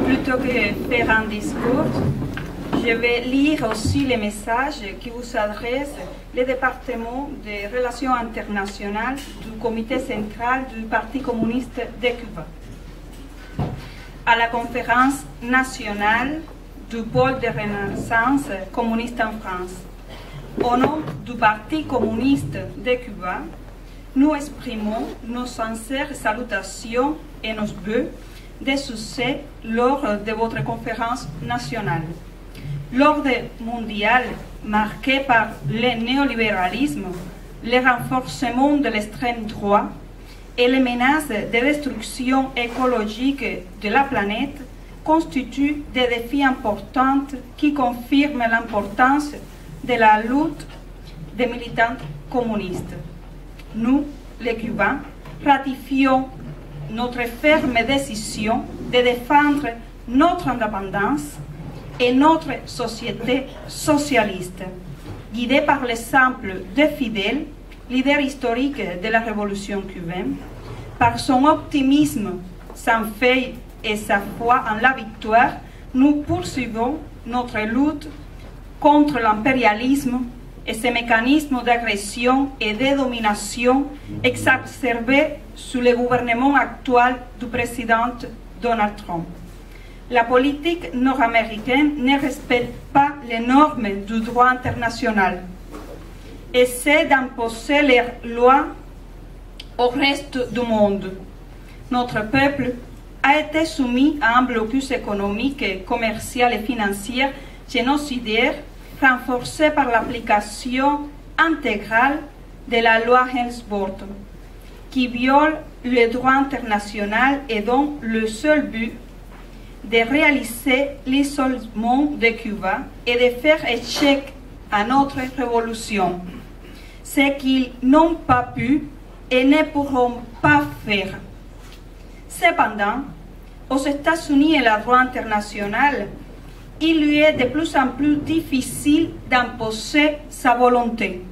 Plutôt que faire un discours, je vais lire aussi les messages qui vous adressent le département des relations internationales du comité central du Parti communiste de Cuba. À la conférence nationale du pôle de renaissance communiste en France, au nom du Parti communiste de Cuba, nous exprimons nos sincères salutations et nos vœux de succès lors de votre conférence nationale. L'ordre mondial marqué par le néolibéralisme, le renforcement de l'extrême droit et les menaces de destruction écologique de la planète constituent des défis importants qui confirment l'importance de la lutte des militants communistes. Nous, les Cubains, ratifions notre ferme décision de défendre notre indépendance et notre société socialiste, guidée par l'exemple de Fidel, leader historique de la révolution cubaine, par son optimisme sans faille et sa foi en la victoire. Nous poursuivons notre lutte contre l'impérialisme et ses mécanismes d'agression et de domination exacerbés sous le gouvernement actuel du président Donald Trump. La politique nord-américaine ne respecte pas les normes du droit international et essaie d'imposer leurs lois au reste du monde. Notre peuple a été soumis à un blocus économique, commercial et financier génocidaire renforcé par l'application intégrale de la loi Helms-Burton, qui viole le droit international et dont le seul but de réaliser l'isolement de Cuba et de faire échec à notre révolution, ce qu'ils n'ont pas pu et ne pourront pas faire. Cependant, aux États-Unis et le droit international, il lui est de plus en plus difficile d'imposer sa volonté.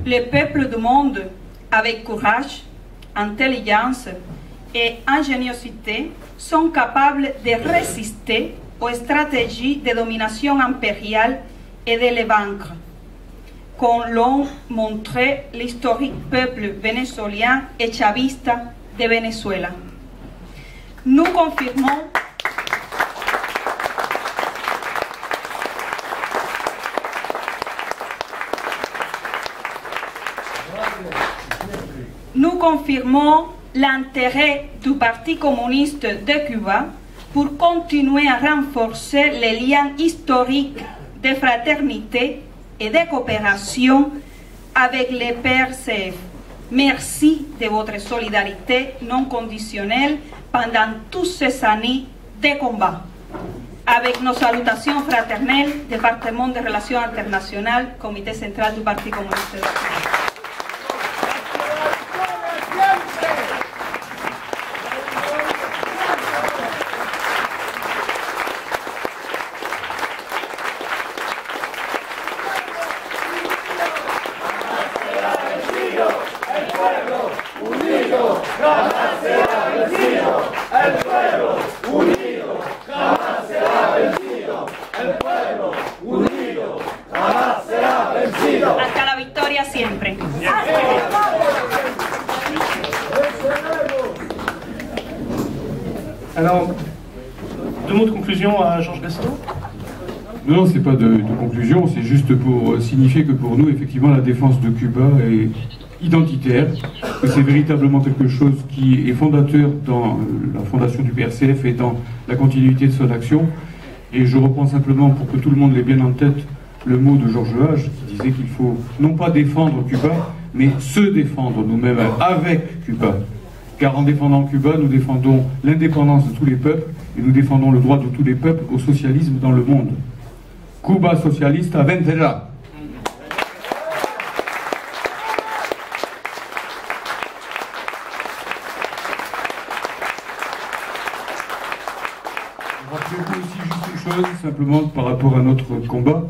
Les peuples du monde, avec courage, intelligence et ingéniosité, sont capables de résister aux stratégies de domination impériale et de les vaincre, comme l'ont montré l'historique peuple vénézuélien et chavista de Venezuela. Nous confirmons l'intérêt du Parti communiste de Cuba pour continuer à renforcer les liens historiques de fraternité et de coopération avec les PRCF. Merci de votre solidarité non conditionnelle pendant toutes ces années de combat. Avec nos salutations fraternelles, Département des Relations Internationales, Comité Central du Parti Communiste de Cuba. Hasta la victoria siempre. Alors, deux mots de conclusion à Georges Gaston. Non, c'est pas de conclusion, c'est juste pour signifier que pour nous, effectivement, la défense de Cuba est identitaire, que c'est véritablement quelque chose qui est fondateur dans la fondation du PRCF et dans la continuité de son action. Et je reprends simplement, pour que tout le monde l'ait bien en tête, le mot de Georges Hage, qui disait qu'il faut non pas défendre Cuba, mais se défendre nous-mêmes avec Cuba. car en défendant Cuba, nous défendons l'indépendance de tous les peuples et nous défendons le droit de tous les peuples au socialisme dans le monde. Cuba socialista vencerá. Rappelez-vous aussi juste une chose, simplement par rapport à notre combat,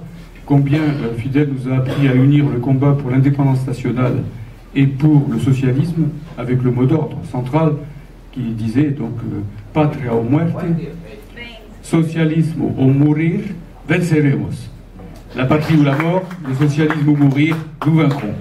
combien Fidel nous a appris à unir le combat pour l'indépendance nationale et pour le socialisme avec le mot d'ordre central qui disait donc patria o muerte, socialismo o morir, venceremos. La patrie ou la mort, le socialisme ou mourir, nous vaincrons.